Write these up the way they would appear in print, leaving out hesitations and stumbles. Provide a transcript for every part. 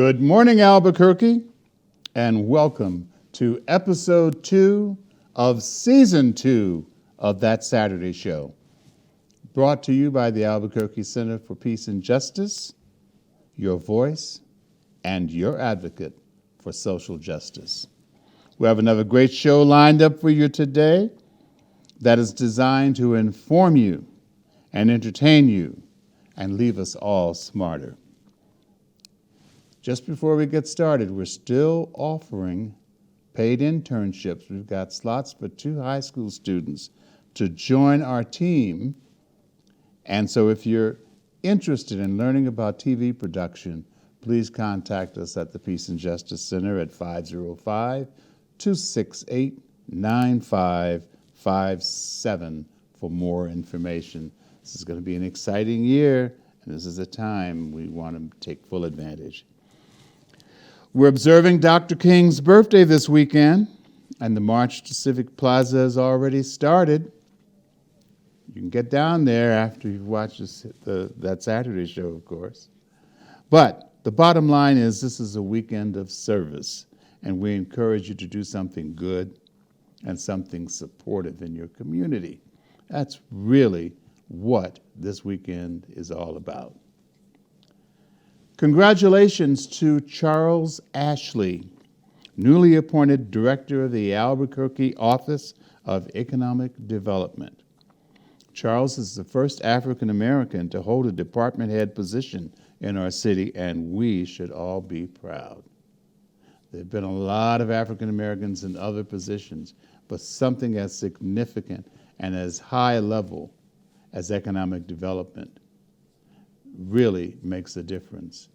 Good morning, Albuquerque, and welcome to episode 2 of season 2 of That Saturday Show, brought to you by the Albuquerque Center for Peace and Justice, your voice and your advocate for social justice. We have another great show lined up for you today that is designed to inform you and entertain you and leave us all smarter. Just before we get started, we're still offering paid internships. We've got slots for 2 high school students to join our team. And so if you're interested in learning about TV production, please contact us at the Peace and Justice Center at 505-268-9557 for more information. This is going to be an exciting year, and this is a time we want to take full advantage. We're observing Dr. King's birthday this weekend, and the March to Civic Plaza has already started. You can get down there after you've watched that Saturday show, of course. But the bottom line is this is a weekend of service, and we encourage you to do something good and something supportive in your community. That's really what this weekend is all about. Congratulations to Charles Ashley, newly appointed Director of the Albuquerque Office of Economic Development. Charles is the first African American to hold a department head position in our city, and we should all be proud. There have been a lot of African Americans in other positions, but something as significant and as high level as economic development really makes a difference.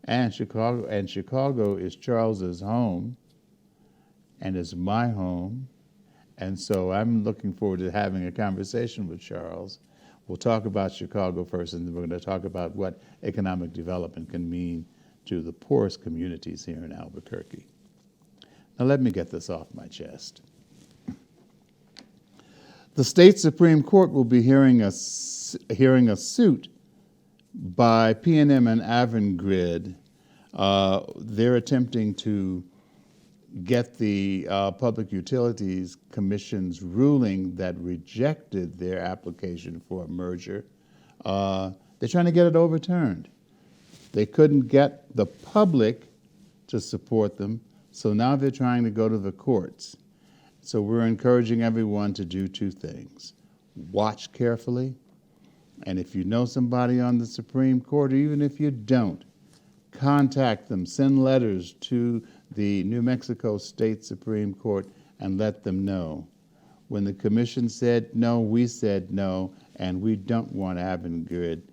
And Chicago is Charles's home and is my home. And so I'm looking forward to having a conversation with Charles. We'll talk about Chicago first, and then we're going to talk about what economic development can mean to the poorest communities here in Albuquerque. Now let me get this off my chest. The state Supreme Court will be hearing a suit by PNM and Avangrid. They're attempting to get the Public Utilities Commission's ruling that rejected their application for a merger. They're trying to get it overturned. They couldn't get the public to support them, so now they're trying to go to the courts. So we're encouraging everyone to do 2 things. Watch carefully, and if you know somebody on the Supreme Court, or even if you don't, contact them, send letters to the New Mexico State Supreme Court and let them know. When the commission said no, we said no, and we don't want Avangrid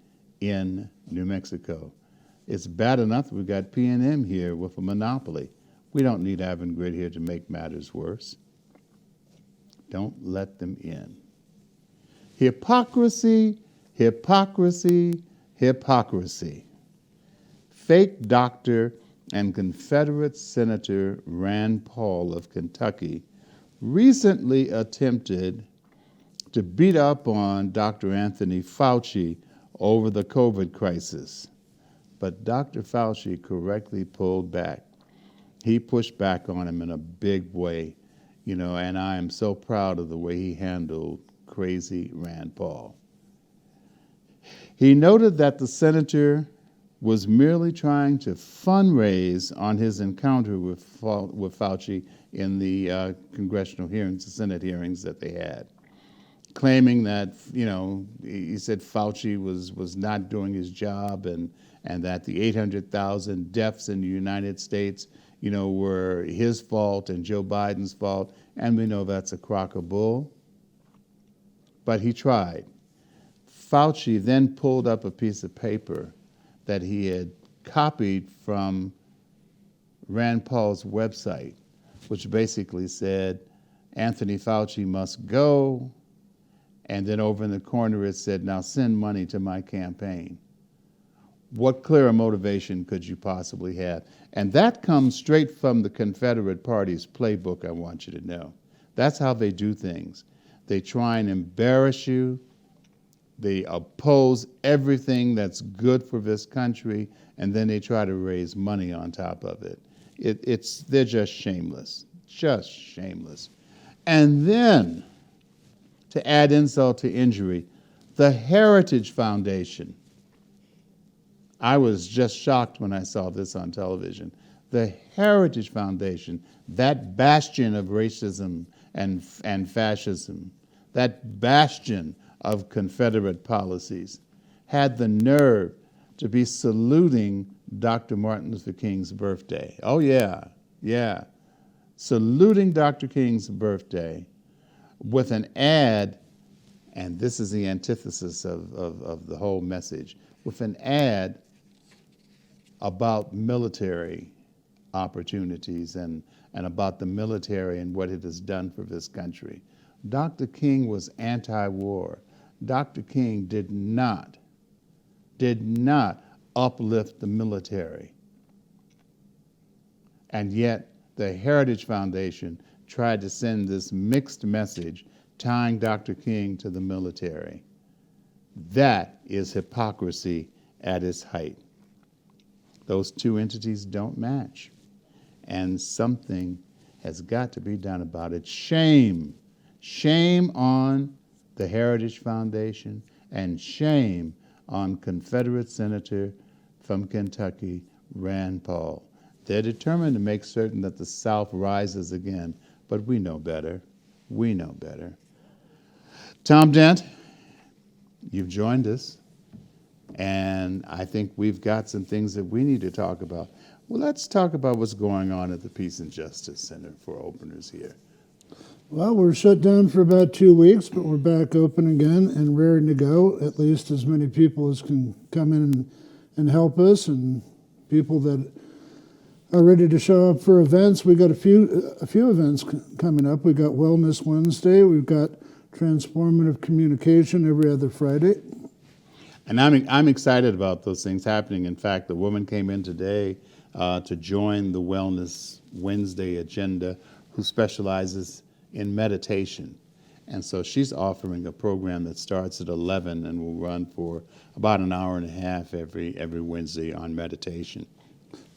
in New Mexico. It's bad enough we've got PNM here with a monopoly. We don't need Avangrid here to make matters worse. Don't let them in. Hypocrisy, hypocrisy, hypocrisy. Fake doctor and Confederate Senator Rand Paul of Kentucky recently attempted to beat up on Dr. Anthony Fauci over the COVID crisis. But Dr. Fauci correctly pulled back. He pushed back on him in a big way, and I am so proud of the way he handled crazy Rand Paul. He noted that the senator was merely trying to fundraise on his encounter with Fauci in the congressional hearings, the Senate hearings that they had, claiming that, he said Fauci was not doing his job and that the 800,000 deaths in the United States, were his fault and Joe Biden's fault, and we know that's a crock of bull. But he tried. Fauci then pulled up a piece of paper that he had copied from Rand Paul's website, which basically said, Anthony Fauci must go, and then over in the corner it said, now send money to my campaign. What clearer motivation could you possibly have? And that comes straight from the Confederate Party's playbook, I want you to know. That's how they do things. They try and embarrass you. They oppose everything that's good for this country, and then they try to raise money on top of it. They're just shameless, just shameless. And then, to add insult to injury, the Heritage Foundation. I was just shocked when I saw this on television. The Heritage Foundation, that bastion of racism and fascism, that bastion of Confederate policies, had the nerve to be saluting Dr. Martin Luther King's birthday. Oh, yeah, yeah. Saluting Dr. King's birthday with an ad, and this is the antithesis of the whole message, with an ad about military opportunities and about the military and what it has done for this country. Dr. King was anti-war. Dr. King did not uplift the military. And yet the Heritage Foundation tried to send this mixed message tying Dr. King to the military. That is hypocrisy at its height. Those two entities don't match. And something has got to be done about it. Shame. Shame on the Heritage Foundation, and shame on Confederate Senator from Kentucky, Rand Paul. They're determined to make certain that the South rises again, but we know better. We know better. Tom Dent, you've joined us, and I think we've got some things that we need to talk about. Well, let's talk about what's going on at the Peace and Justice Center for openers here. Well, we're shut down for about 2 weeks, but we're back open again and raring to go. At least as many people as can come in and help us, and people that are ready to show up for events. We got a few events coming up. We got Wellness Wednesday. We've got Transformative Communication every other Friday. And I'm excited about those things happening. In fact, the woman came in today to join the Wellness Wednesday agenda, who specializes in meditation. And so she's offering a program that starts at 11 and will run for about an hour and a half every Wednesday on meditation.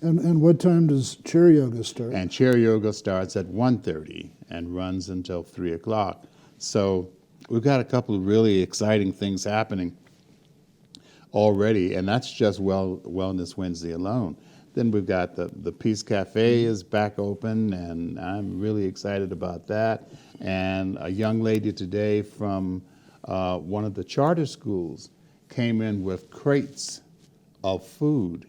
And what time does chair yoga start? And chair yoga starts at 1:30 and runs until 3 o'clock. So we've got a couple of really exciting things happening already, and that's just Wellness Wednesday alone. Then we've got the Peace Cafe is back open, and I'm really excited about that. And a young lady today from one of the charter schools came in with crates of food.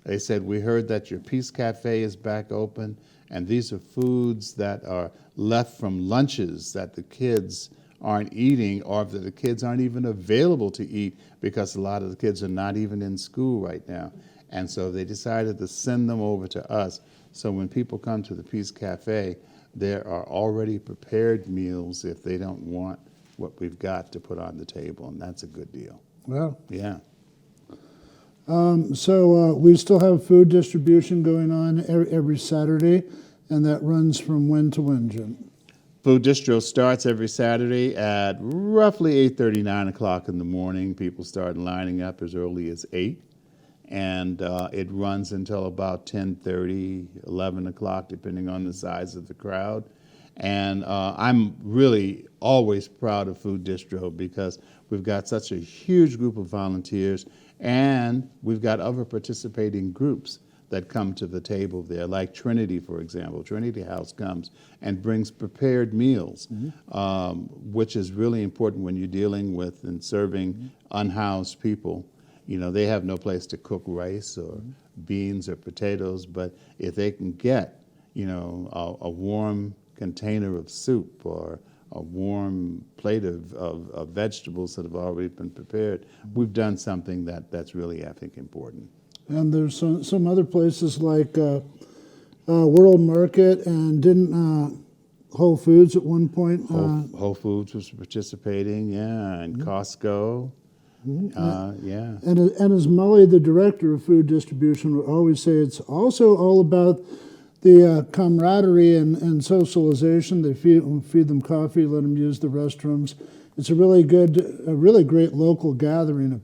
They said, we heard that your Peace Cafe is back open, and these are foods that are left from lunches that the kids aren't eating, or that the kids aren't even available to eat because a lot of the kids are not even in school right now. And so they decided to send them over to us. So when people come to the Peace Cafe, there are already prepared meals if they don't want what we've got to put on the table, and that's a good deal. Wow. Yeah. So we still have food distribution going on every Saturday, and that runs from when to when, Jim? Food distro starts every Saturday at roughly 8:30, 9 o'clock in the morning. People start lining up as early as 8. And it runs until about 10:30, 11 o'clock, depending on the size of the crowd. And I'm really always proud of Food Distro because we've got such a huge group of volunteers, and we've got other participating groups that come to the table there, like Trinity, for example. Trinity House comes and brings prepared meals, which is really important when you're dealing with and serving unhoused people. You know, they have no place to cook rice or beans or potatoes, but if they can get, you know, a warm container of soup or a warm plate of vegetables that have already been prepared, we've done something that's really, I think, important. And there's some other places like World Market, and didn't Whole Foods at one point? Whole Foods was participating, yeah, and Costco. Yeah. And as Molly, the director of food distribution, would always say, it's also all about the camaraderie and socialization. They feed them coffee, let them use the restrooms, it's a really great local gathering of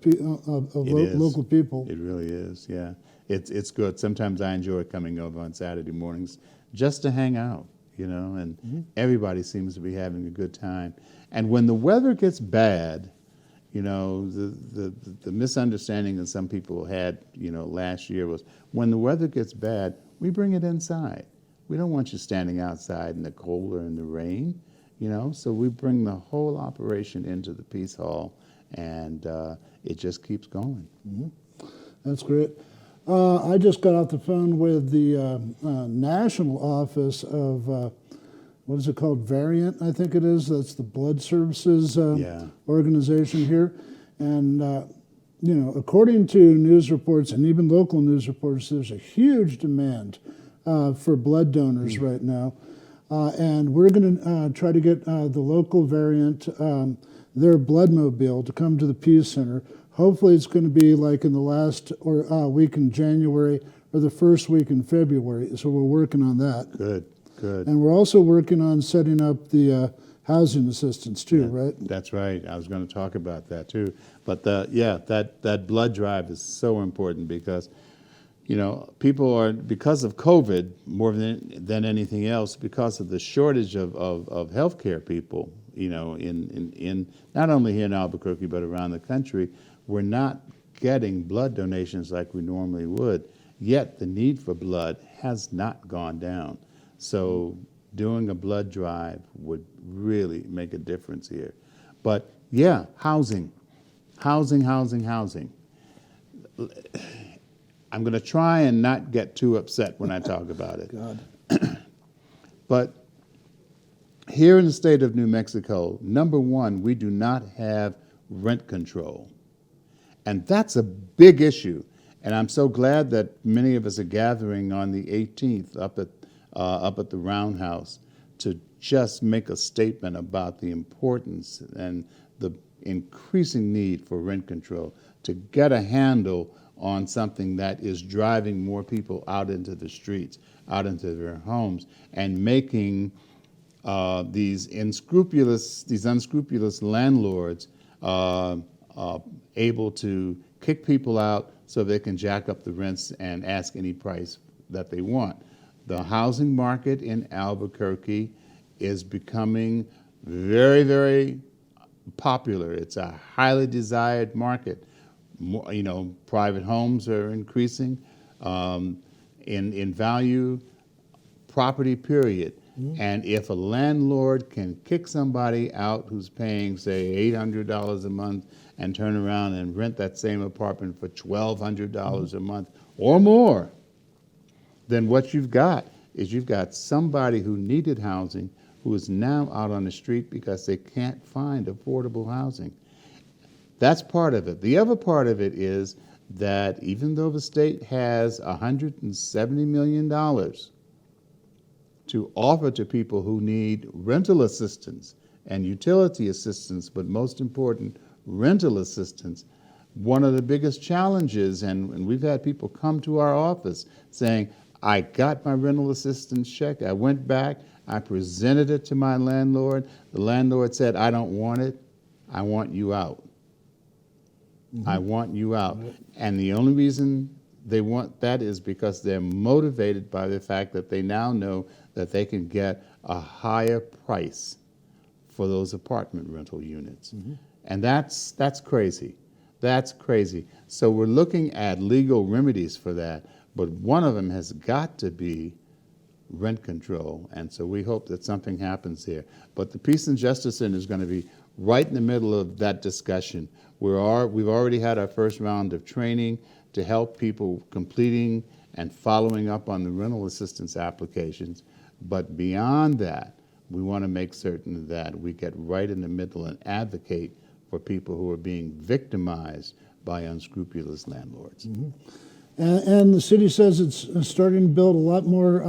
local people. It really is, yeah. It's good. Sometimes I enjoy coming over on Saturday mornings just to hang out, and everybody seems to be having a good time. And when the weather gets bad, the misunderstanding that some people had, last year was when the weather gets bad, we bring it inside. We don't want you standing outside in the cold or in the rain, so we bring the whole operation into the Peace Hall, and it just keeps going. That's great. I just got off the phone with the national office of, what is it called, Variant, I think it is. That's the blood services organization here. And, according to news reports and even local news reports, there's a huge demand for blood donors right now. And we're going to try to get the local Variant, their blood mobile, to come to the Peace Center. Hopefully it's going to be like in the last week in January or the first week in February. So we're working on that. Good. And we're also working on setting up the housing assistance too, right? That's right. I was going to talk about that too. But that blood drive is so important because, people are, because of COVID more than anything else, because of the shortage of healthcare people, in not only here in Albuquerque but around the country. We're not getting blood donations like we normally would, yet the need for blood has not gone down. So doing a blood drive would really make a difference here. But yeah, housing. I'm going to try and not get too upset when I talk about it. God. But here in the state of New Mexico, number one, we do not have rent control. And that's a big issue. And I'm so glad that many of us are gathering on the 18th up at the Roundhouse to just make a statement about the importance and the increasing need for rent control, to get a handle on something that is driving more people out into the streets, out into their homes, and making these unscrupulous landlords able to kick people out so they can jack up the rents and ask any price that they want. The housing market in Albuquerque is becoming very, very popular. It's a highly desired market. Private homes are increasing in value, property period. And if a landlord can kick somebody out who's paying, say, $800 a month and turn around and rent that same apartment for $1,200 a month or more, then what you've got is you've got somebody who needed housing who is now out on the street because they can't find affordable housing. That's part of it. The other part of it is that even though the state has $170 million to offer to people who need rental assistance and utility assistance, but most important, rental assistance, one of the biggest challenges, and we've had people come to our office saying, I got my rental assistance check, I went back, I presented it to my landlord, the landlord said, I don't want it, I want you out. I want you out. And the only reason they want that is because they're motivated by the fact that they now know that they can get a higher price for those apartment rental units. And that's crazy. That's crazy. So we're looking at legal remedies for that, but one of them has got to be rent control. And so we hope that something happens here. But the Peace and Justice Center is going to be right in the middle of that discussion. We've already had our first round of training to help people completing and following up on the rental assistance applications. But beyond that, we want to make certain that we get right in the middle and advocate for people who are being victimized by unscrupulous landlords. And the city says it's starting to build a lot more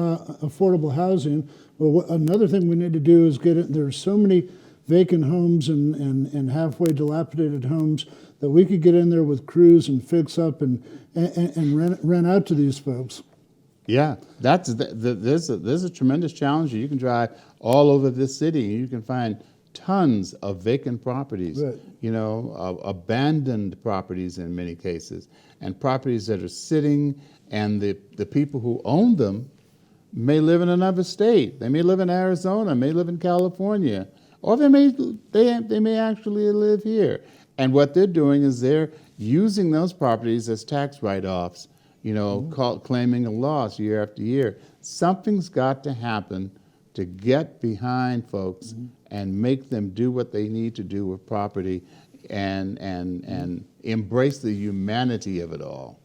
affordable housing. Well, another thing we need to do is get it. There's so many vacant homes and halfway dilapidated homes that we could get in there with crews and fix up and rent out to these folks. Yeah, there's a tremendous challenge. You can drive all over this city and you can find tons of vacant properties, Right. abandoned properties in many cases, and properties that are sitting, and the people who own them may live in another state. They may live in Arizona, may live in California, or they may actually live here. And what they're doing is they're using those properties as tax write-offs, claiming a loss year after year. Something's got to happen to get behind folks and make them do what they need to do with property and embrace the humanity of it all.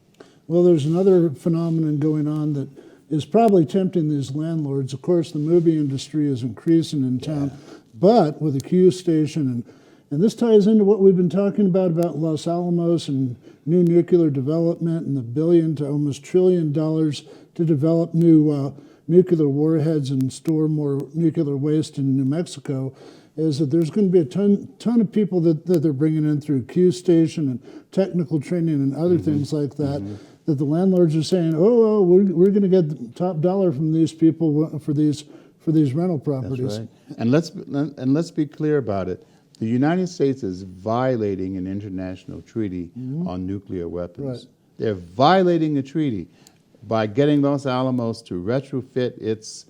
Well, there's another phenomenon going on that is probably tempting these landlords. Of course, the movie industry is increasing in town, but with a Q station, and this ties into what we've been talking about Los Alamos and new nuclear development and the $1 billion to almost $1 trillion to develop new nuclear warheads and store more nuclear waste in New Mexico, is that there's going to be a ton of people that they're bringing in through Q station and technical training and other things like that, that the landlords are saying, we're going to get the top dollar from these people for these rental properties. That's right. And let's be clear about it. The United States is violating an international treaty on nuclear weapons. Right. They're violating a treaty by getting Los Alamos to retrofit its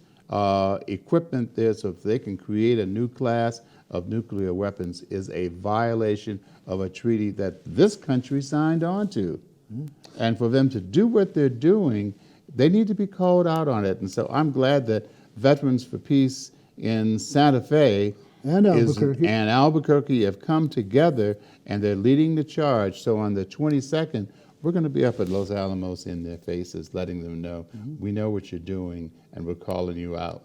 equipment there so that they can create a new class of nuclear weapons is a violation of a treaty that this country signed on to. And for them to do what they're doing, they need to be called out on it. And so I'm glad that Veterans for Peace in Santa Fe and Albuquerque have come together, and they're leading the charge. So on the 22nd, we're going to be up at Los Alamos in their faces, letting them know, we know what you're doing, and we're calling you out.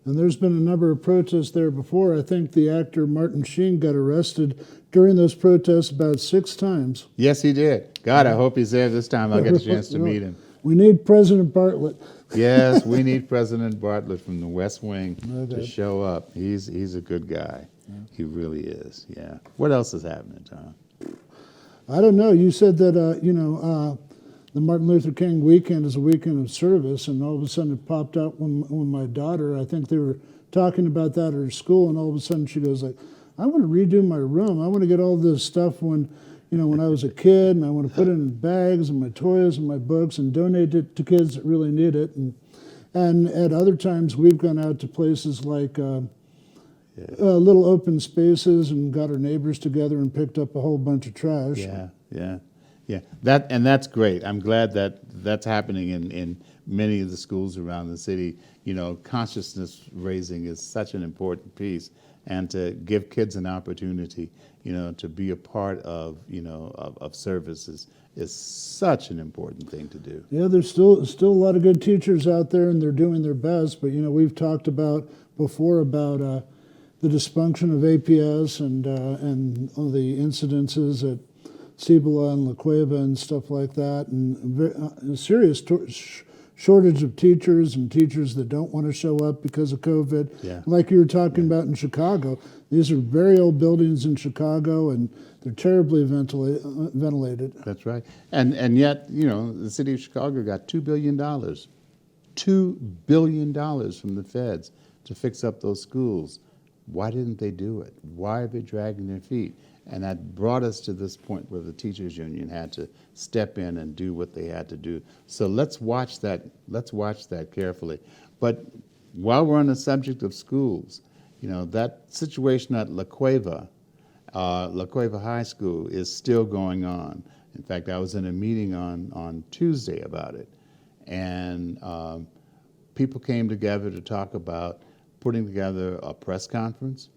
And there's been a number of protests there before. I think the actor Martin Sheen got arrested during those protests about 6 times. Yes, he did. God, I hope he's there this time. I'll get a chance to meet him. We need President Bartlett. Yes, we need President Bartlett from the West Wing to show up. He's a good guy. He really is, yeah. What else is happening, Tom? I don't know. You said that, the Martin Luther King weekend is a weekend of service, and all of a sudden it popped up when my daughter, I think they were talking about that at her school, and all of a sudden she goes like, I want to redo my room. I want to get all this stuff when I was a kid, and I want to put it in bags and my toys and my books and donate it to kids that really need it. And at other times we've gone out to places like little open spaces and got our neighbors together and picked up a whole bunch of trash. Yeah. That's great. I'm glad that that's happening in many of the schools around the city. Consciousness raising is such an important piece, and to give kids an opportunity, to be a part of services is such an important thing to do. Yeah, there's still a lot of good teachers out there, and they're doing their best. But we've talked before about the dysfunction of APS and all the incidences at Cibola and La Cueva and stuff like that, and a serious shortage of teachers and teachers that don't want to show up because of COVID. Yeah. Like you were talking about in Chicago, these are very old buildings in Chicago, and they're terribly ventilated. That's right. And yet, the city of Chicago got $2 billion. $2 billion from the feds to fix up those schools. Why didn't they do it? Why are they dragging their feet? And that brought us to this point where the teachers union had to step in and do what they had to do. So let's watch that. Let's watch that carefully. But while we're on the subject of schools, that situation at La Cueva High School is still going on. In fact, I was in a meeting on Tuesday about it, and people came together to talk about putting together a press conference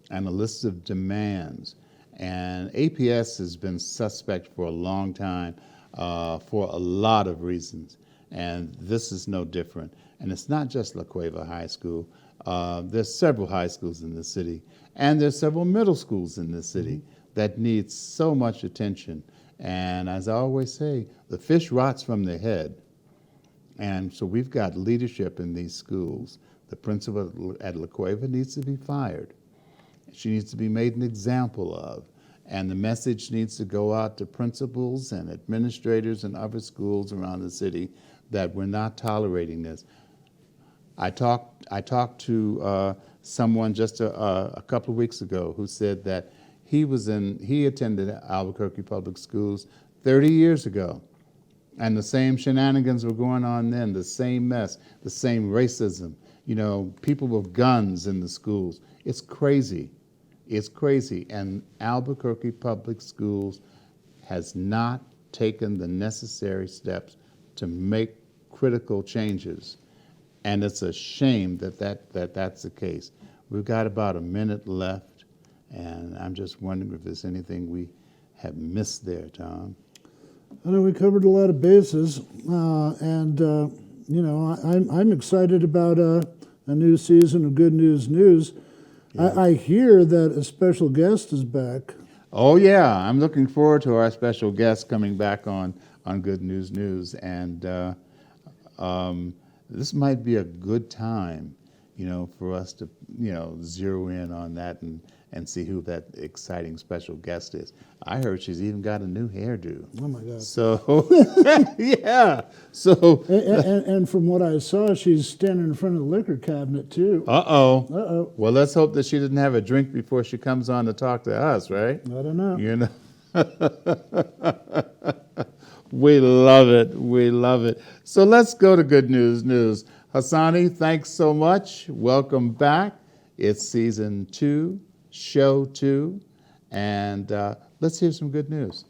and a list of demands. And APS has been suspect for a long time for a lot of reasons, and this is no different. And it's not just La Cueva High School. There's several high schools in the city, and there's several middle schools in the city that need so much attention. And as I always say, the fish rots from the head. And so we've got leadership in these schools. The principal at La Cueva needs to be fired. She needs to be made an example of. And the message needs to go out to principals and administrators and other schools around the city that we're not tolerating this. I talked to someone just a couple of weeks ago who said that he attended Albuquerque Public Schools 30 years ago, and the same shenanigans were going on then, the same mess, the same racism, people with guns in the schools. It's crazy. It's crazy. And Albuquerque Public Schools has not taken the necessary steps to make critical changes. And it's a shame that's the case. We've got about a minute left, and I'm just wondering if there's anything we have missed there, Tom. I know we covered a lot of bases, and I'm excited about a new season of Good News News. Yeah. I hear that a special guest is back. Oh yeah, I'm looking forward to our special guest coming back on Good News News, and this might be a good time, for us to zero in on that and see who that exciting special guest is. I heard she's even got a new hairdo. Oh my God! So yeah, so and from what I saw, she's standing in front of the liquor cabinet too. Uh-oh. Well, let's hope that she didn't have a drink before she comes on to talk to us, right? I don't know. We love it. We love it. So let's go to Good News News. Hassani, thanks so much. Welcome back. It's season 2, show 2, and let's hear some good news.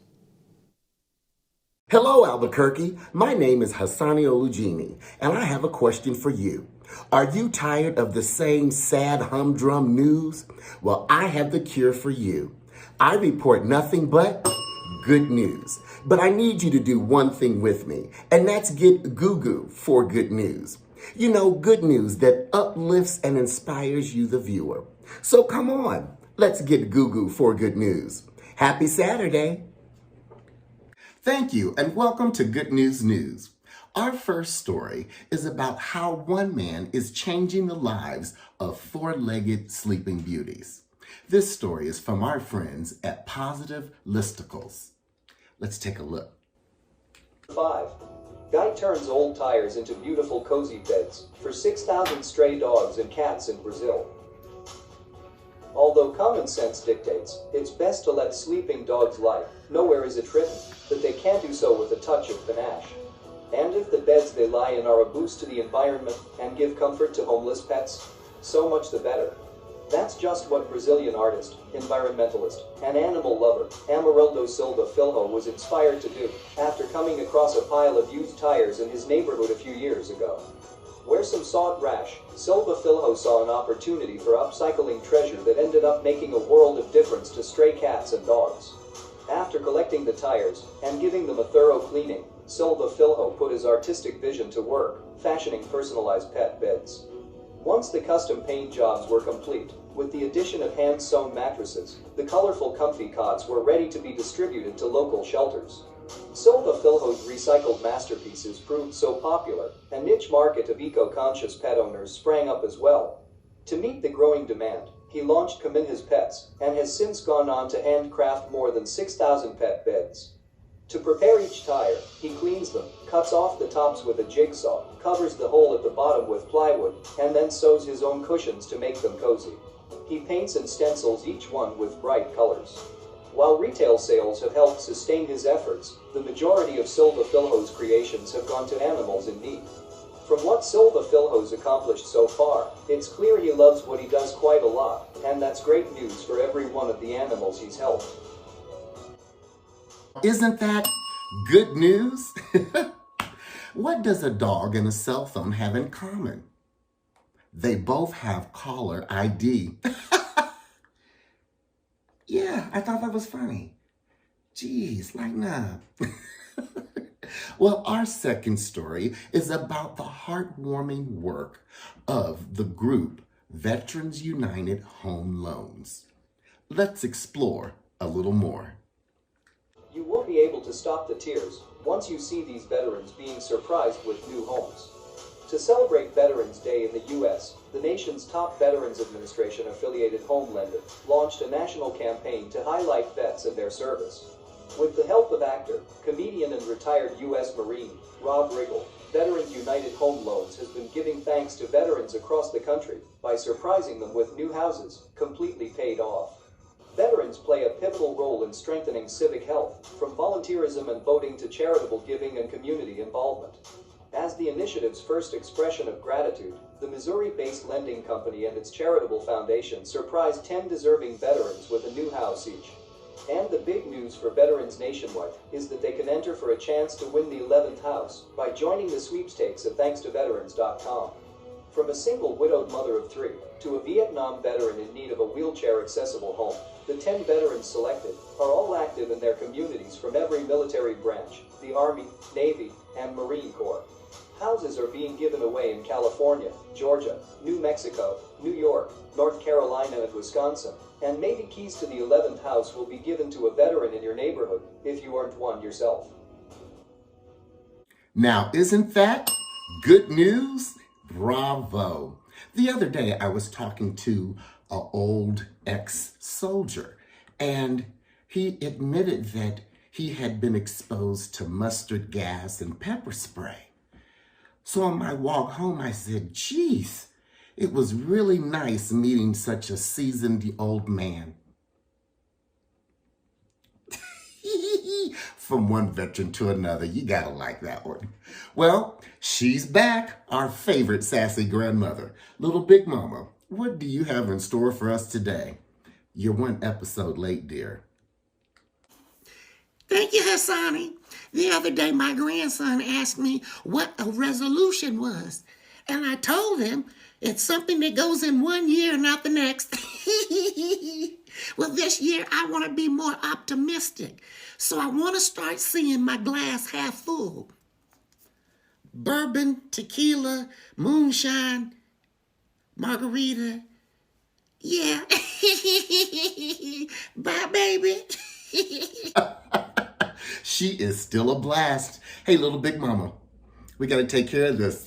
Hello, Albuquerque. My name is Hassani Olujimi, and I have a question for you. Are you tired of the same sad humdrum news? Well, I have the cure for you. I report nothing but good news. But I need you to do one thing with me, and that's get Goo for good news. Good news that uplifts and inspires you, the viewer. So come on, let's get Goo for good news. Happy Saturday. Thank you, and welcome to Good News News. Our first story is about how one man is changing the lives of 4-legged sleeping beauties. This story is from our friends at Positive Listicles. Let's take a look. 5. Guy turns old tires into beautiful cozy beds for 6,000 stray dogs and cats in Brazil. Although common sense dictates it's best to let sleeping dogs lie, nowhere is it written that they can't do so with a touch of panache. And if the beds they lie in are a boost to the environment and give comfort to homeless pets, so much the better. That's just what Brazilian artist, environmentalist, and animal lover Amarildo Silva Filho was inspired to do after coming across a pile of used tires in his neighborhood a few years ago. Where some saw it rash, Silva Filho saw an opportunity for upcycling treasure that ended up making a world of difference to stray cats and dogs. After collecting the tires and giving them a thorough cleaning, Silva Filho put his artistic vision to work, fashioning personalized pet beds. Once the custom paint jobs were complete, with the addition of hand-sewn mattresses, the colorful comfy cots were ready to be distributed to local shelters. Silva Filho's recycled masterpieces proved so popular, a niche market of eco-conscious pet owners sprang up as well. To meet the growing demand, he launched Caminhas Pets, and has since gone on to handcraft more than 6,000 pet beds. To prepare each tire, he cleans them, cuts off the tops with a jigsaw, covers the hole at the bottom with plywood, and then sews his own cushions to make them cozy. He paints and stencils each one with bright colors. While retail sales have helped sustain his efforts, the majority of Silva Filho's creations have gone to animals in need. From what Silva Filho's accomplished so far, it's clear he loves what he does quite a lot, and that's great news for every one of the animals he's helped. Isn't that good news? What does a dog and a cell phone have in common? They both have caller ID. Yeah, I thought that was funny. Jeez, lighten up. Well, our second story is about the heartwarming work of the group Veterans United Home Loans. Let's explore a little more. You won't be able to stop the tears once you see these veterans being surprised with new homes. To celebrate Veterans Day in the U.S., the nation's top Veterans Administration-affiliated home lender launched a national campaign to highlight vets and their service. With the help of actor, comedian and retired U.S. Marine Rob Riggle, Veterans United Home Loans has been giving thanks to veterans across the country by surprising them with new houses, completely paid off. Veterans play a pivotal role in strengthening civic health, from volunteerism and voting to charitable giving and community involvement. As the initiative's first expression of gratitude, the Missouri-based lending company and its charitable foundation surprised 10 deserving veterans with a new house each. And the big news for veterans nationwide is that they can enter for a chance to win the 11th house by joining the sweepstakes at thankstoveterans.com. From a single widowed mother of 3 to a Vietnam veteran in need of a wheelchair-accessible home, the 10 veterans selected are all active in their communities from every military branch, the Army, Navy, and Marine Corps. Houses are being given away in California, Georgia, New Mexico, New York, North Carolina, and Wisconsin, and maybe keys to the 11th house will be given to a veteran in your neighborhood if you aren't one yourself. Now, isn't that good news? Bravo. The other day, I was talking to an old ex-soldier, and he admitted that he had been exposed to mustard gas and pepper spray. So on my walk home, I said, geez, it was really nice meeting such a seasoned old man. From one veteran to another, you gotta like that one. Well, she's back, our favorite sassy grandmother. Little Big Mama, what do you have in store for us today? You're one episode late, dear. Thank you, Hassani. The other day, my grandson asked me what a resolution was. And I told him it's something that goes in 1 year, not the next. Well, this year, I want to be more optimistic. So I want to start seeing my glass half full. Bourbon, tequila, moonshine, margarita. Yeah. Bye, baby. She is still a blast. Hey, Little Big Mama, we got to take care of this.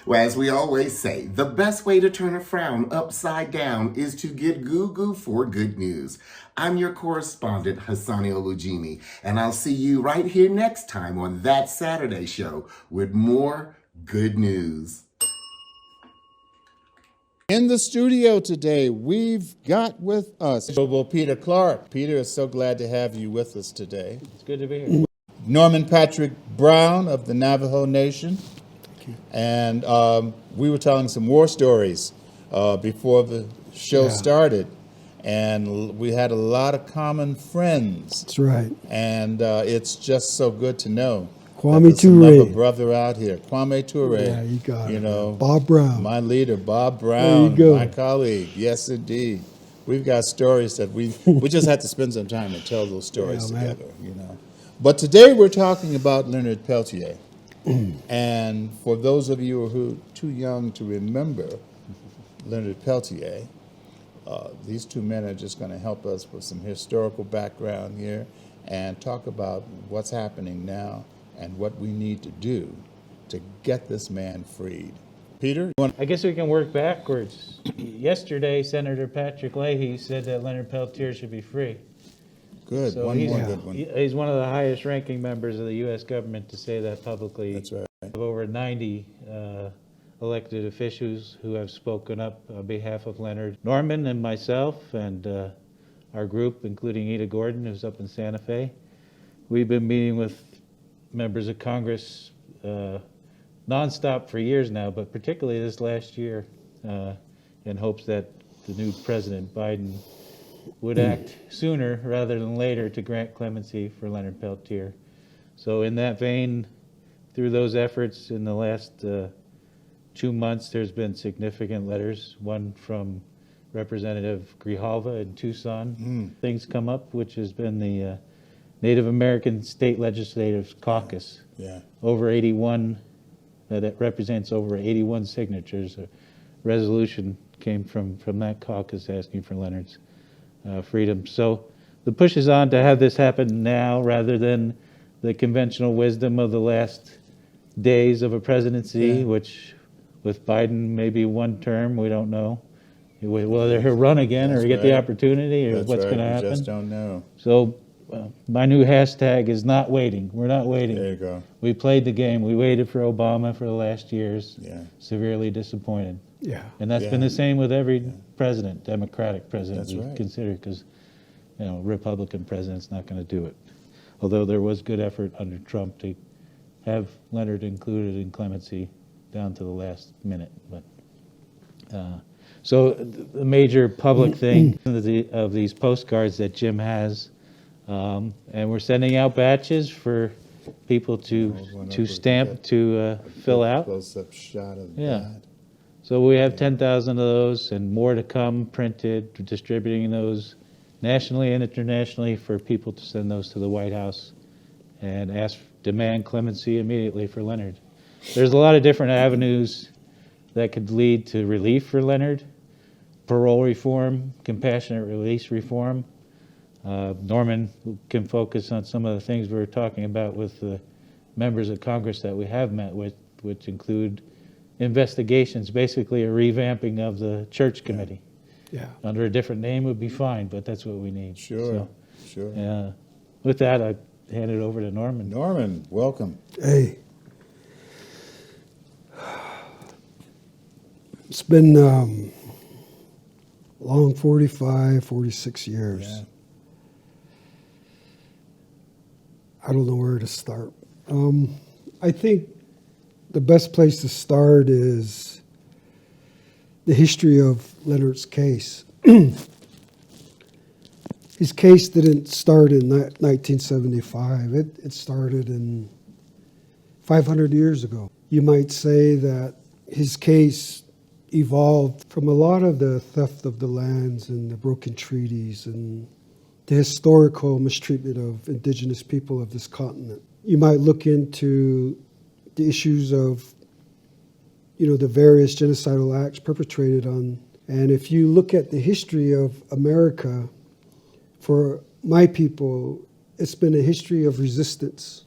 Well, as we always say, the best way to turn a frown upside down is to get goo-goo for good news. I'm your correspondent, Hassani Olujimi, and I'll see you right here next time on That Saturday Show with more good news. In the studio today, we've got with us Honorable Peter Clark. Peter, is so glad to have you with us today. It's good to be here. Norman Patrick Brown of the Navajo Nation. And we were telling some war stories before the show started. And we had a lot of common friends. That's right. And it's just so good to know. Kwame Another Ture. brother out here, Kwame Ture. Yeah, you got it. You know, Bob Brown. my leader, Bob There Brown, you go. my colleague. Yes, indeed. We've got stories that we just had to spend some time to tell those stories Yeah, man. together. You know, but today we're talking about Leonard Peltier. And for those of you who are too young to remember Leonard Peltier, these two men are just going to help us with some historical background here and talk about what's happening now and what we need to do to get this man freed. Peter, you want I guess we can work backwards. Yesterday, Senator Patrick Leahy said that Leonard Peltier should be free. good, So one he's, more good one. he's one of the highest ranking members of the U.S. government to say that publicly. That's right. Of over 90 elected officials who have spoken up on behalf of Leonard. Norman and myself and our group, including Ida Gordon, who's up in Santa Fe, we've been meeting with members of Congress nonstop for years now, but particularly this last year in hopes that the new President Biden would act sooner rather than later to grant clemency for Leonard Peltier. So in that vein, through those efforts in the last 2 months, there's been significant letters, one from Representative Grijalva in Tucson. Things come up, which has been the Native American State Legislative Caucus. Yeah. Over 81, that represents over 81 signatures. A resolution came from that caucus asking for Leonard's freedom. So the push is on to have this happen now rather than the conventional wisdom of the last days of a presidency, which with Biden maybe one term, we don't know whether he'll run again or get the opportunity or That's what's right. going to happen. We just don't know. So my new hashtag is not waiting. We're not waiting. There you go. We played the game. We waited for Obama for the last years. Yeah. Severely disappointed. Yeah. And that's been Yeah. the same with every president, Democratic president That's we right. consider, because Republican president's not going to do it. Although there was good effort under Trump to have Leonard included in clemency down to the last minute. But so the major public thing of these postcards that Jim has, and we're sending out batches for people to stamp, to fill out. Close-up shot of Yeah. that. So we have 10,000 of those and more to come printed, distributing those nationally and internationally for people to send those to the White House and demand clemency immediately for Leonard. There's a lot of different avenues that could lead to relief for Leonard: parole reform, compassionate release reform. Norman can focus on some of the things we were talking about with the members of Congress that we have met with, which include investigations, basically a revamping of the church committee. Yeah. Under a different name would be fine, but that's what we need. Sure, sure. With that, I hand it over to Norman. Norman, welcome. Hey. It's been long 45, 46 years. Yeah. I don't know where to start. I think the best place to start is the history of Leonard's case. His case didn't start in 1975. It started in 500 years ago. You might say that his case evolved from a lot of the theft of the lands and the broken treaties and the historical mistreatment of indigenous people of this continent. You might look into the issues of, the various genocidal acts perpetrated on. And if you look at the history of America, for my people, it's been a history of resistance.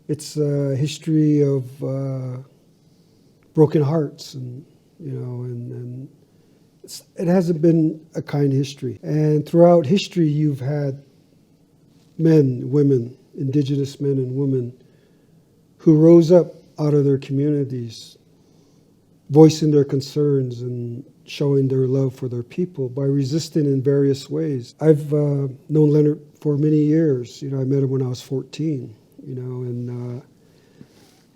It's a history of broken hearts, and it hasn't been a kind history. And throughout history, you've had men, women, indigenous men and women who rose up out of their communities, voicing their concerns and showing their love for their people by resisting in various ways. I've known Leonard for many years. I met him when I was 14, and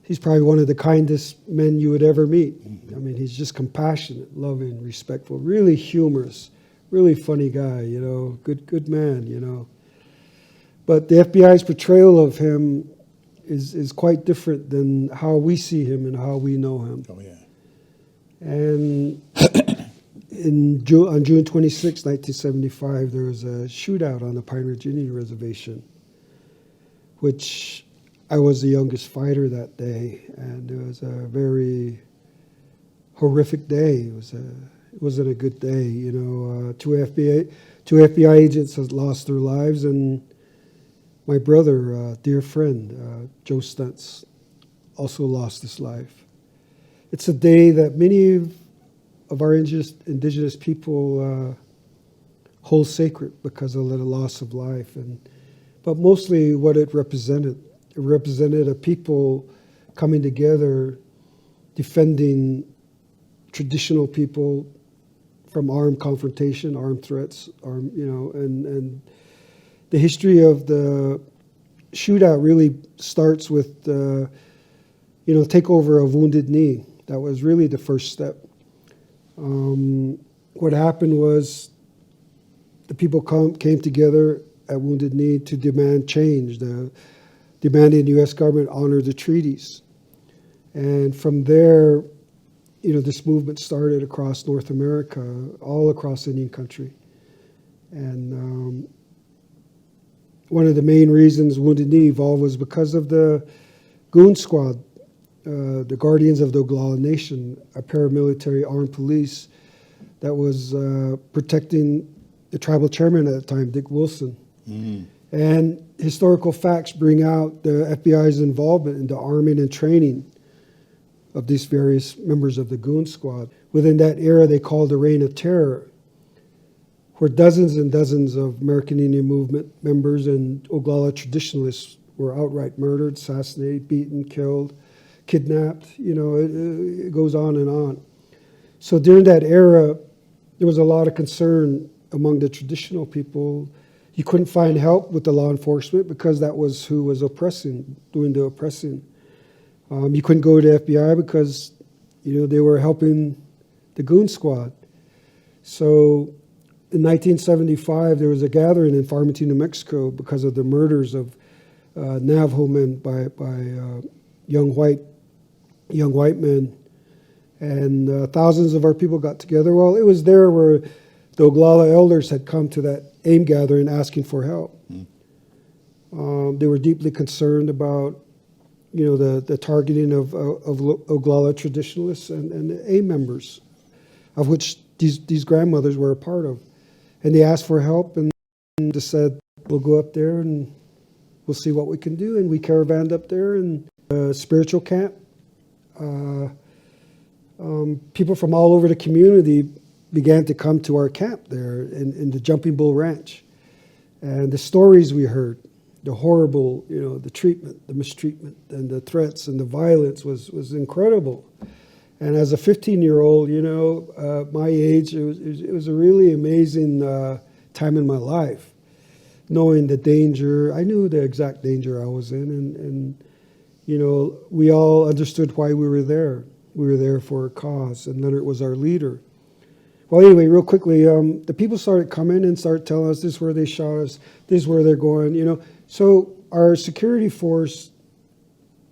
he's probably one of the kindest men you would ever meet. I mean, he's just compassionate, loving, respectful, really humorous, really funny guy, good man, But the FBI's portrayal of him is quite different than how we see him and how we know him. Oh, yeah. And on June 26, 1975, there was a shootout on the Pine Ridge Indian Reservation, which I was the youngest fighter that day, and it was a very horrific day. It wasn't a good day, Two FBI agents had lost their lives, and my brother, dear friend, Joe Stuntz, also lost his life. It's a day that many of our indigenous people hold sacred because of the loss of life, but mostly what it represented. It represented a people coming together, defending traditional people from armed confrontation, armed threats, and the history of the shootout really starts with takeover of Wounded Knee. That was really the first step. What happened was the people came together at Wounded Knee to demand change, demanding the U.S. government honor the treaties. And from there, this movement started across North America, all across Indian country. And one of the main reasons Wounded Knee evolved was because of the Goon Squad, the Guardians of the Oglala Nation, a paramilitary armed police that was protecting the tribal chairman at the time, Dick Wilson. Mm. And historical facts bring out the FBI's involvement in the arming and training of these various members of the Goon Squad. Within that era, they called the Reign of Terror, where dozens and dozens of American Indian Movement members and Oglala traditionalists were outright murdered, assassinated, beaten, killed, kidnapped. You know, it goes on and on. So during that era, there was a lot of concern among the traditional people. You couldn't find help with the law enforcement because that was who was doing the oppressing. You couldn't go to FBI because, you know, they were helping the goon squad. So in 1975, there was a gathering in Farmington, New Mexico, because of the murders of Navajo men by young white men, and thousands of our people got together. Well, it was there where the Oglala elders had come to that AIM gathering asking for help. They were deeply concerned about, you know, the targeting of Oglala traditionalists and the AIM members, of which these grandmothers were a part of. And they asked for help, and just said, we'll go up there and we'll see what we can do. And we caravanned up there in a spiritual camp. People from all over the community began to come to our camp there in the Jumping Bull Ranch. And the stories we heard, the horrible, you know, the treatment, the mistreatment, and the threats and the violence was incredible. And as a 15-year-old, you know, my age, it was a really amazing time in my life, knowing the danger. I knew the exact danger I was in, and you know, we all understood why we were there. We were there for a cause, and Leonard was our leader. Well, anyway, real quickly, the people started coming and started telling us this is where they shot us, this is where they're going, you know. So our security force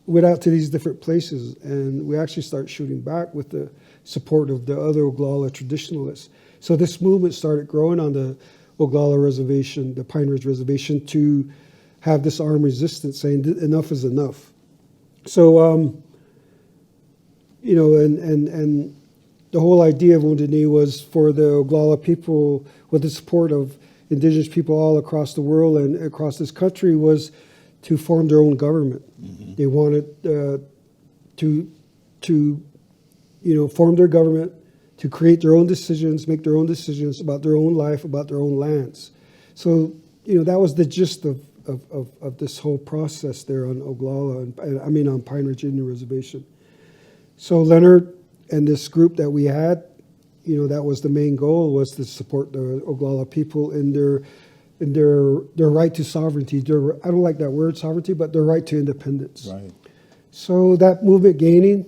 went out to these different places, and we actually started shooting back with the support of the other Oglala traditionalists. So this movement started growing on the Oglala Reservation, the Pine Ridge Reservation, to have this armed resistance saying enough is enough. So, you know, and the whole idea of Wounded Knee was for the Oglala people, with the support of indigenous people all across the world and across this country, was to form their own government. Mm-hmm. They wanted to you know, form their government, to create their own decisions, make their own decisions about their own life, about their own lands. So, you know, that was the gist of this whole process there on Oglala, on Pine Ridge Indian Reservation. So Leonard and this group that we had, you know, that was the main goal, was to support the Oglala people in their right to sovereignty. I don't like that word, sovereignty, but their right to independence. Right. So that movement gaining,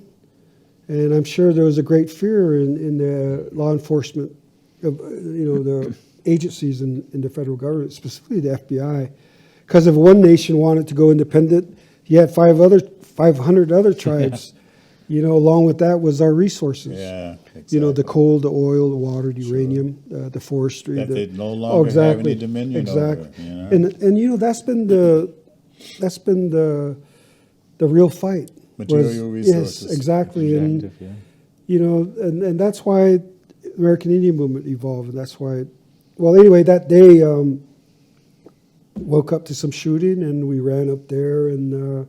and I'm sure there was a great fear in the law enforcement, of, you know, the agencies in the federal government, specifically the FBI, because if one nation wanted to go independent, you had 500 other tribes. You know, along with that was our resources. Yeah, exactly. You know, the coal, the oil, the water, the uranium, the forestry. That they no longer have any dominion over. You know? And you know, that's been the real fight. Material resources. Yes, exactly. And you know, and that's why the American Indian Movement evolved. And that's why, well, anyway, that day woke up to some shooting, and we ran up there, and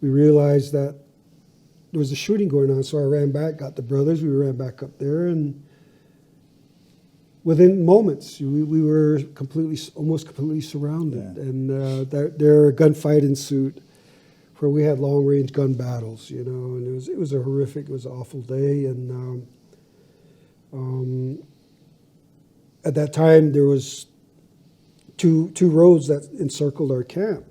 we realized that there was a shooting going on. So I ran back, got the brothers, we ran back up there, and within moments, we were almost completely surrounded. Yeah. And there a gunfight ensued, where we had long-range gun battles, you know, and it was a horrific, it was an awful day. And at that time, there was two roads that encircled our camp.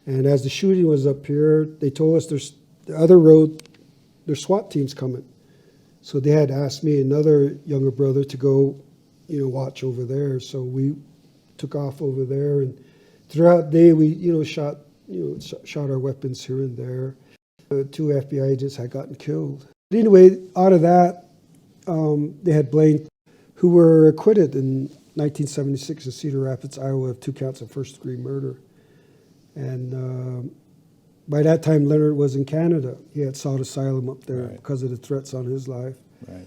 And as the shooting was up here, they told us there's the other road, there's SWAT teams coming. So they had asked me, another younger brother, to go, you know, watch over there. So we took off over there, and throughout the day we, you know, shot our weapons here and there. 2 FBI agents had gotten killed. But anyway, out of that, they had Blaine, who were acquitted in 1976 in Cedar Rapids, Iowa, of 2 counts of first-degree murder. And by that time, Leonard was in Canada. He had sought asylum up there because of the threats on his life. Right.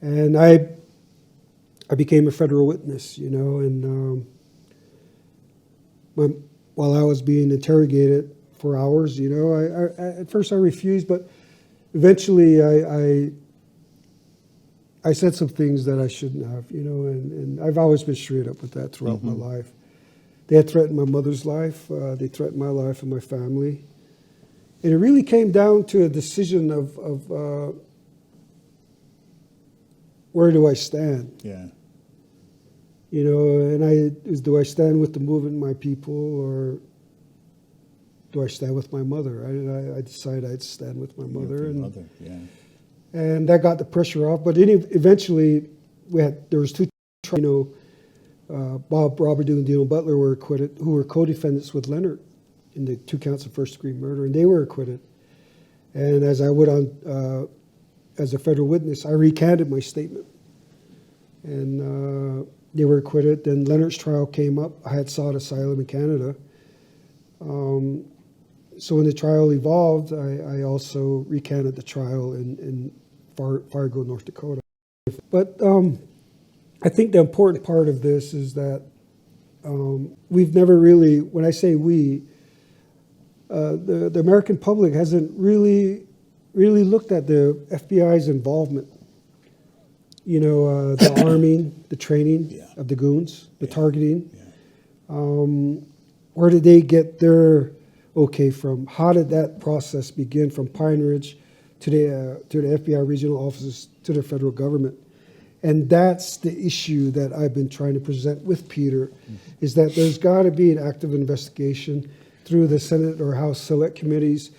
And I became a federal witness, you know, and while I was being interrogated for hours, you know, at first I refused, but eventually I said some things that I shouldn't have, and I've always been straight up with that throughout my life. They had threatened my mother's life. They threatened my life and my family. And it really came down to a decision of where do I stand? Yeah. Do I stand with the movement and my people, or do I stand with my mother? I decided I'd stand with my mother. Yeah. And that got the pressure off. But eventually, there was two, Bob Roberdeau and Dino Butler were acquitted, who were co-defendants with Leonard in the 2 counts of first-degree murder, and they were acquitted. And as I went on as a federal witness, I recanted my statement. And they were acquitted. Then Leonard's trial came up. I had sought asylum in Canada. So when the trial evolved, I also recanted the trial in Fargo, North Dakota. But I think the important part of this is that we've never really, when I say we, the American public hasn't really looked at the FBI's involvement. The arming, the training of the goons, the targeting. Where did they get their okay from? How did that process begin from Pine Ridge to the FBI regional offices to the federal government? And that's the issue that I've been trying to present with Peter, is that there's got to be an active investigation through the Senate or House Select Committees,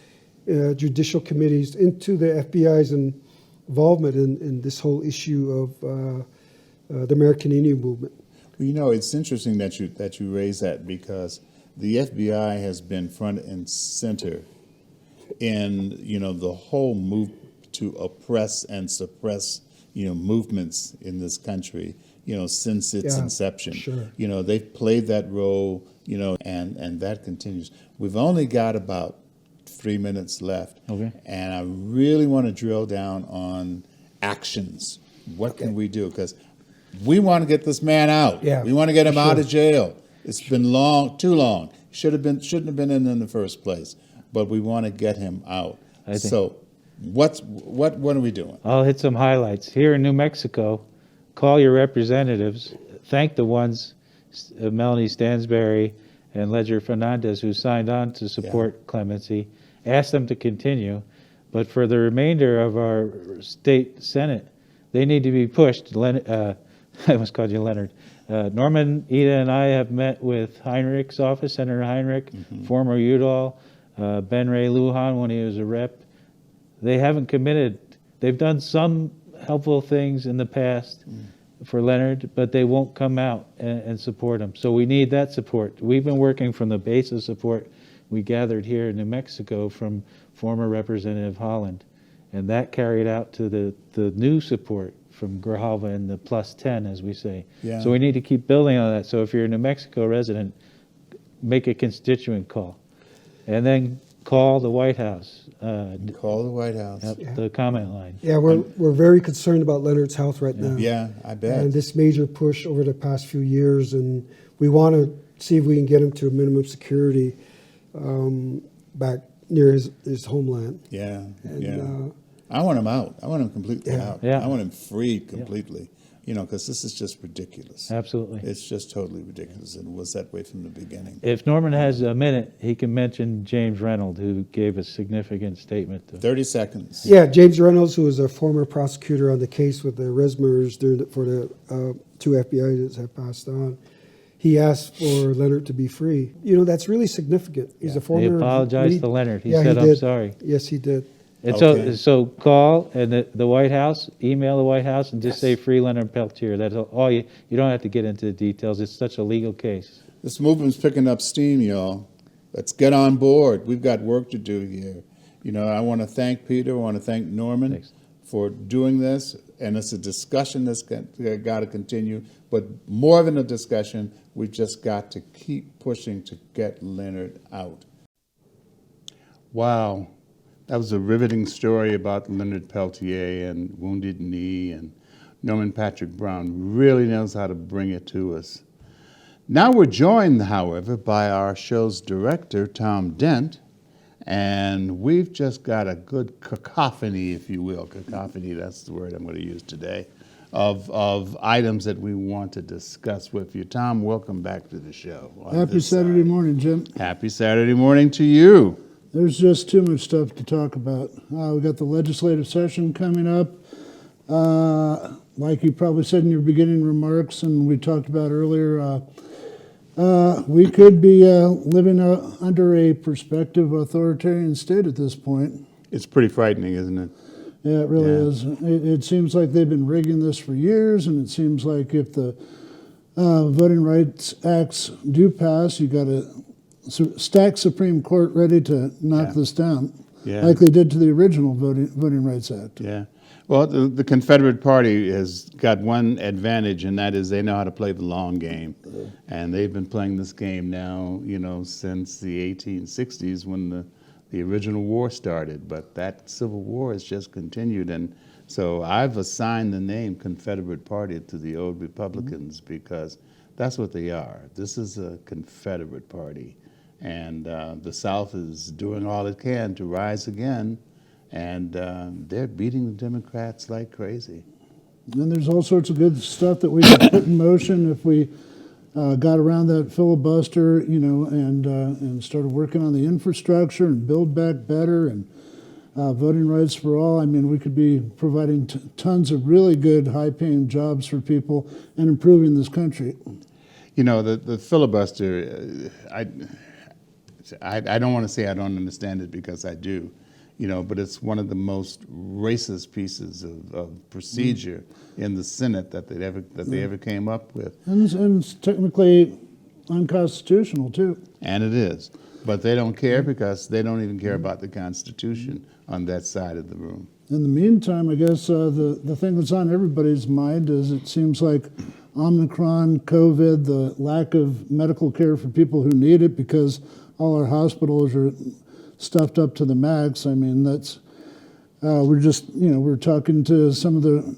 judicial committees, into the FBI's involvement in this whole issue of the American Indian movement. Well, it's interesting that you raise that, because the FBI has been front and center in the whole move to oppress and suppress movements in this country since its inception. Sure. They've played that role and that continues. We've only got about 3 minutes left. Okay. And I really want to drill down on actions. What can we do? Because we want to get this man out. Yeah, we want to get him out sure. of jail. It's been too long. Shouldn't have been in the first place. But we want to get him out. So what are we doing? I'll hit some highlights. Here in New Mexico, call your representatives. Thank the ones, Melanie Stansberry and Ledger Fernandez, who signed on to support clemency. Ask them to continue. But for the remainder of our state Senate, they need to be pushed. I almost called you Leonard. Norman, Ida, and I have met with Heinrich's office, Senator Heinrich, former Udall, Ben Ray Lujan when he was a rep. They haven't committed. They've done some helpful things in the past for Leonard, but they won't come out and support him. So we need that support. We've been working from the base of support we gathered here in New Mexico from former Representative Holland, and that carried out to the new support from Grijalva and the plus 10, as we say. Yeah. So we need to keep building on that. So if you're a New Mexico resident, make a constituent call, and then call the White House. Call the White House. The comment line. Yeah, we're very concerned about Leonard's health right now. Yeah, I bet. And this major push over the past few years, and we want to see if we can get him to a minimum security back near his homeland. Yeah, And, I want him out. I want him completely out. Yeah. I want him freed completely. Because this is just ridiculous. Absolutely. It's just totally ridiculous, and it was that way from the beginning. If Norman has a minute, he can mention James Reynolds, who gave a significant statement. 30 seconds. Yeah, James Reynolds, who was a former prosecutor on the case with the Resmers for the 2 FBI agents that passed on, he asked for Leonard to be free. That's really significant. He's a former... He apologized to Leonard. He said, he I'm did. sorry. Yes, he did. And Okay. so call and the White House, email the White House, and just say free Leonard Peltier. That's all. You don't have to get into the details. It's such a legal case. This movement's picking up steam, y'all. Let's get on board. We've got work to do here. I want to thank Peter. I want to thank Norman Thanks. for doing this. And it's a discussion that's got to continue. But more than a discussion, we've just got to keep pushing to get Leonard out. Wow. That was a riveting story about Leonard Peltier and Wounded Knee, and Norman Patrick Brown really knows how to bring it to us. Now we're joined, however, by our show's director, Tom Dent, and we've just got a good cacophony, if you will. Cacophony, that's the word I'm going to use today, of items that we want to discuss with you. Tom, welcome back to the show. Happy Saturday morning, Jim. Happy Saturday morning to you. There's just too much stuff to talk about. We got the legislative session coming up. Like you probably said in your beginning remarks, and we talked about earlier, we could be living under a prospective authoritarian state at this point. It's pretty frightening, isn't it? Yeah, it really is. It seems like they've been rigging this for years, and it seems like if the Voting Rights Acts do pass, you got a stacked Supreme Court ready to knock this down, like they did to the original Voting Rights Act. Yeah. Well, the Confederate Party has got one advantage, and that is they know how to play the long game. And they've been playing this game now, since the 1860s when the original war started. But that Civil War has just continued. And so I've assigned the name Confederate Party to the old Republicans because that's what they are. This is a Confederate Party. And the South is doing all it can to rise again. And they're beating the Democrats like crazy. And there's all sorts of good stuff that we could put in motion if we got around that filibuster, and started working on the infrastructure and Build Back Better and voting rights for all. I mean, we could be providing tons of really good, high-paying jobs for people and improving this country. The filibuster, I don't want to say I don't understand it because I do. But it's one of the most racist pieces of procedure in the Senate that they ever came up with. And it's technically unconstitutional, too. And it is. But they don't care because they don't even care about the Constitution on that side of the room. In the meantime, I guess the thing that's on everybody's mind is it seems like Omicron, COVID, the lack of medical care for people who need it because all our hospitals are stuffed up to the max. I mean, that's we're just we're talking to some of the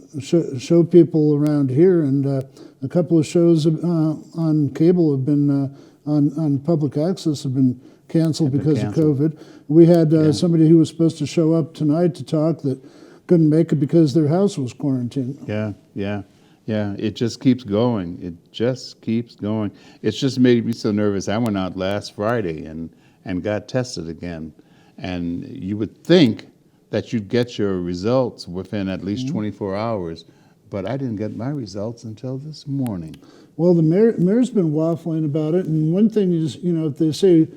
show people around here, and a couple of shows on cable have been on public access have been canceled because of COVID. We had somebody who was supposed to show up tonight to talk that couldn't make it because their house was quarantined. Yeah. It just keeps going. It just keeps going. It's just made me so nervous. I went out last Friday and got tested again. And you would think that you'd get your results within at least 24 hours, but I didn't get my results until this morning. Well, the mayor's been waffling about it, and one thing is, if they say,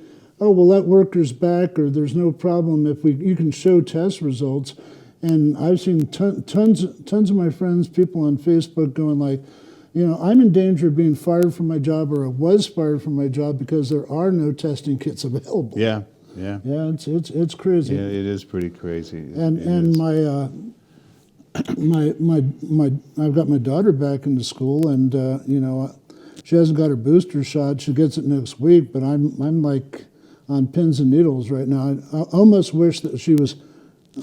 oh, we'll let workers back, or there's no problem if you can show test results, and I've seen tons of my friends, people on Facebook going like, I'm in danger of being fired from my job, or I was fired from my job because there are no testing kits available. Yeah, it's crazy. Yeah, it is pretty crazy. And I've got my daughter back into school, and she hasn't got her booster shot. She gets it next week, but I'm like on pins and needles right now. I almost wish that she was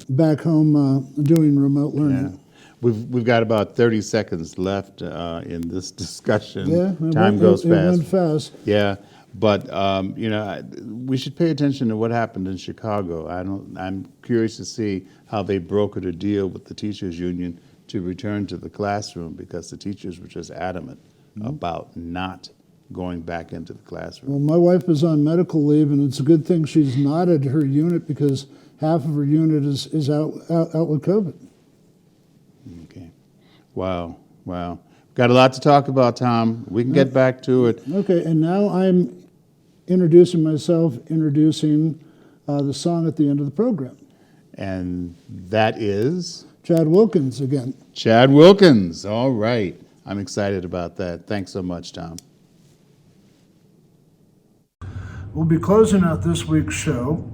back home doing remote learning. Yeah. We've got about 30 seconds left in this discussion. Yeah, Time goes fast. It went fast. Yeah, but we should pay attention to what happened in Chicago. I'm curious to see how they brokered a deal with the teachers union to return to the classroom because the teachers were just adamant about not going back into the classroom. Well, my wife is on medical leave, and it's a good thing she's not at her unit because half of her unit is out with COVID. Okay. Wow. Got a lot to talk about, Tom. We can get back to it. Okay, and now I'm introducing the song at the end of the program. And that is? Chad Wilkins again. Chad Wilkins. All right. I'm excited about that. Thanks so much, Tom. We'll be closing out this week's show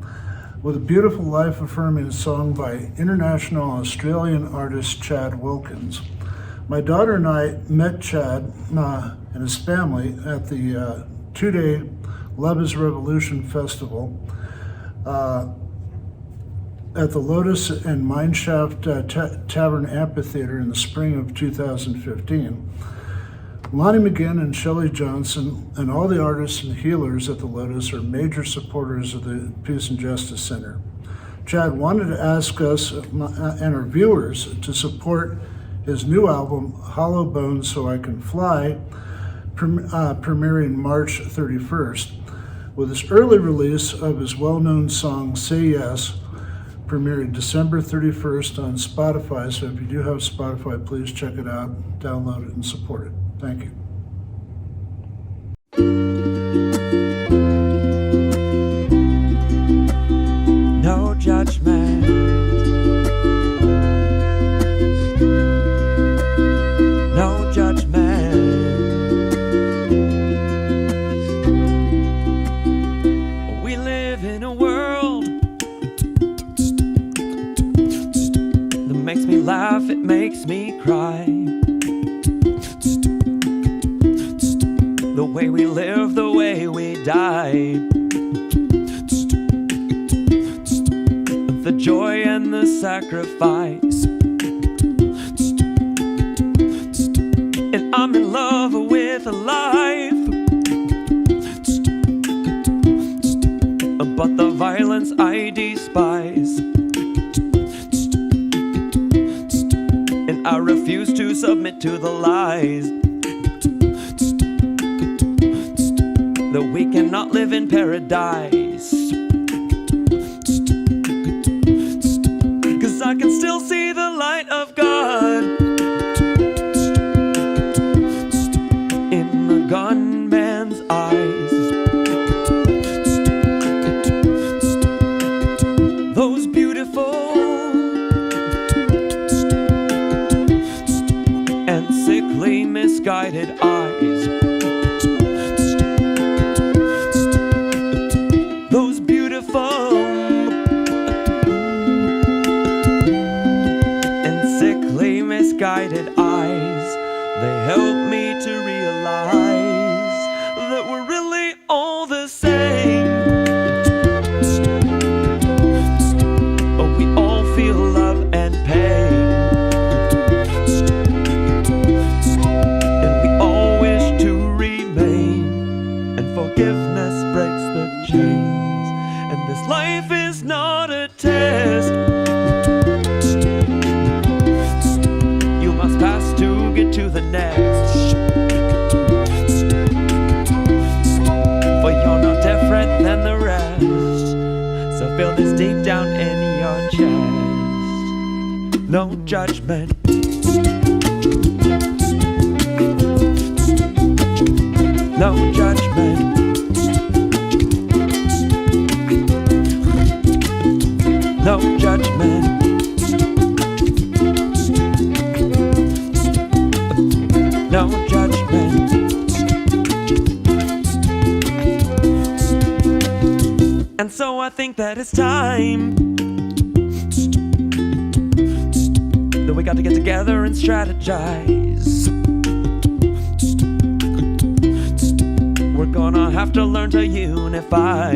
with a beautiful life-affirming song by international Australian artist Chad Wilkins. My daughter and I met Chad and his family at the two-day Love is Revolution Festival at the Lotus and Mineshaft Tavern Amphitheater in the spring of 2015. Lonnie McGinn and Shelley Johnson and all the artists and healers at the Lotus are major supporters of the Peace and Justice Center. Chad wanted to ask us and our viewers to support his new album, Hollow Bones So I Can Fly, premiering March 31st, with his early release of his well-known song, Say Yes, premiering December 31st on Spotify. So if you do have Spotify, please check it out, download it, and support it. Thank you. No judgment. No judgment. We live in a world that makes me laugh, it makes me cry. The way we live, the way we die. The joy and the sacrifice. And I'm in love with life. But the violence I despise. And I refuse to submit to the lies. That we cannot live in paradise. I can still see the light of God in the gunman's eyes. Those beautiful and sickly misguided eyes. Those beautiful misguided eyes, they help me to realize that we're really all the same. Oh, we all feel love and pain, and we all wish to remain, and forgiveness breaks the chains, and this life is not a test. Pass to get to the next. For you're no different than the rest. So feel this deep down in your chest. No judgment. No judgment. No judgment. No judgment. And so I think that it's time that we got to get together and strategize. We're gonna have to learn to unify,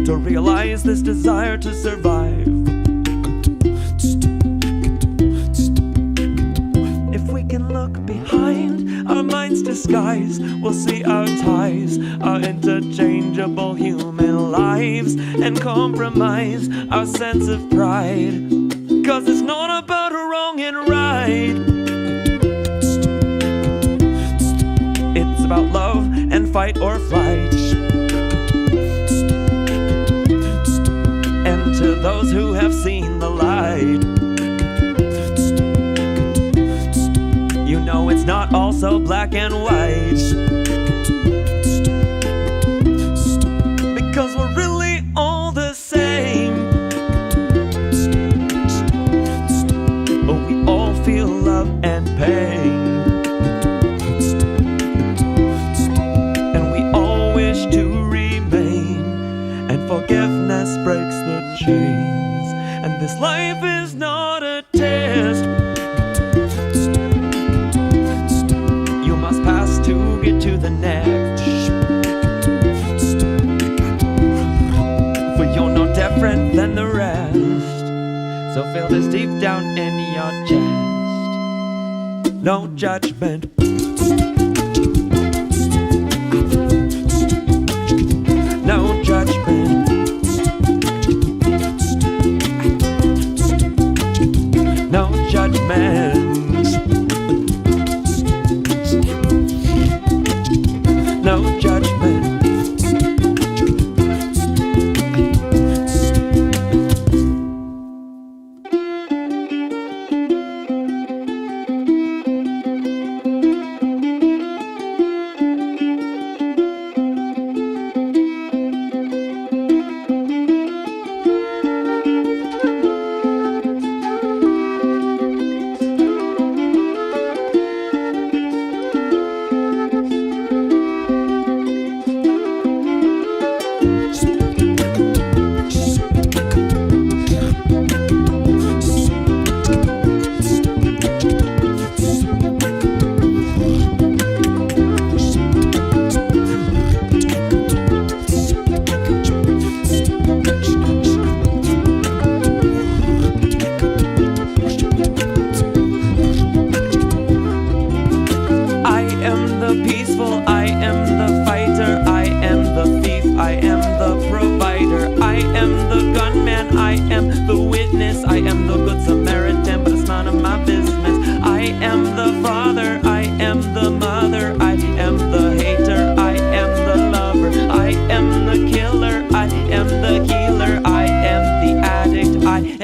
to realize this desire to survive. Look behind our mind's disguise, we'll see our ties, our interchangeable human lives, and compromise our sense of pride. Cause it's not about wrong and right. It's about love and fight or flight. And to those who have seen the light, you know it's not all so black and white. Because we're really all the same. But we all feel love and pain. And we all wish to remain. And forgiveness breaks the chains. And this life is not a test. Pass to get to the next. For you're no different than the rest. So feel this deep down in your chest. No judgment. No judgment.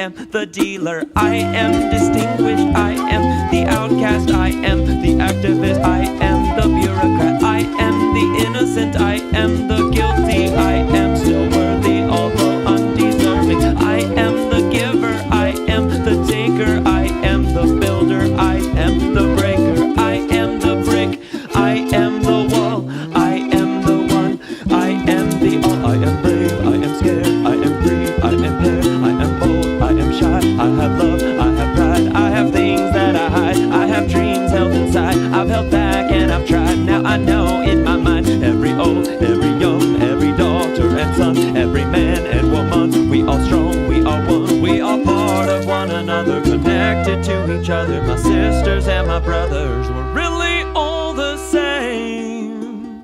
am the dealer, I am distinguished, I am the outcast, I am the activist, I am the bureaucrat, I am the innocent, I am the guilty, I am still worthy although undeserving, I am the giver, I am the taker, I am the builder, I am the breaker, I am the brick, I am the wall, I am the one, I am the all, I am brave, I am scared, I am free, I am paired, I am bold, I am shy, I have love, I have pride, I have things that I hide, I have dreams held inside, I've held back and I've tried, now I know in my mind, every old, every young, every daughter and son, every man and woman, we all strong, we are one, we are part of one another, connected to each other, my sisters and my brothers, we're really all the same.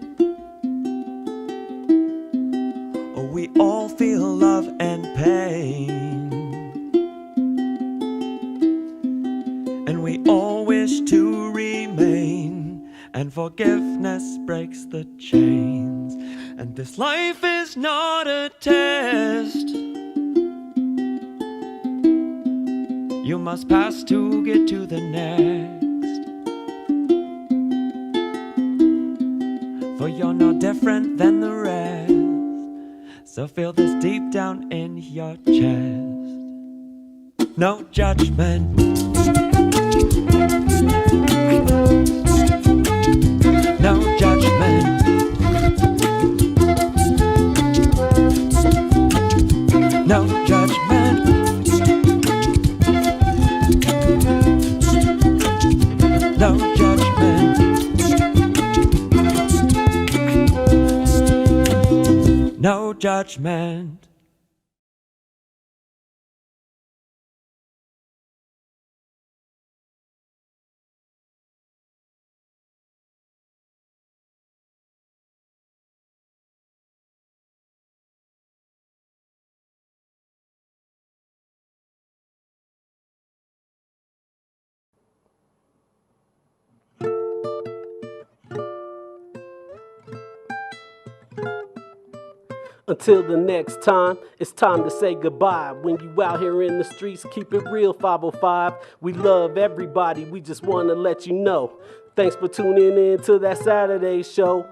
Oh, we all feel love and pain, and we all wish to remain, and forgiveness breaks the chains, and this life is not a test you must pass to get to the next, for you're no different than the rest, so feel this deep down in your chest. No judgment, no judgment, no judgment, no judgment, no judgment. Until the next time, it's time to say goodbye. When you out here in the streets, keep it real, 505. We love everybody, we just want to let you know. Thanks for tuning in to that Saturday show.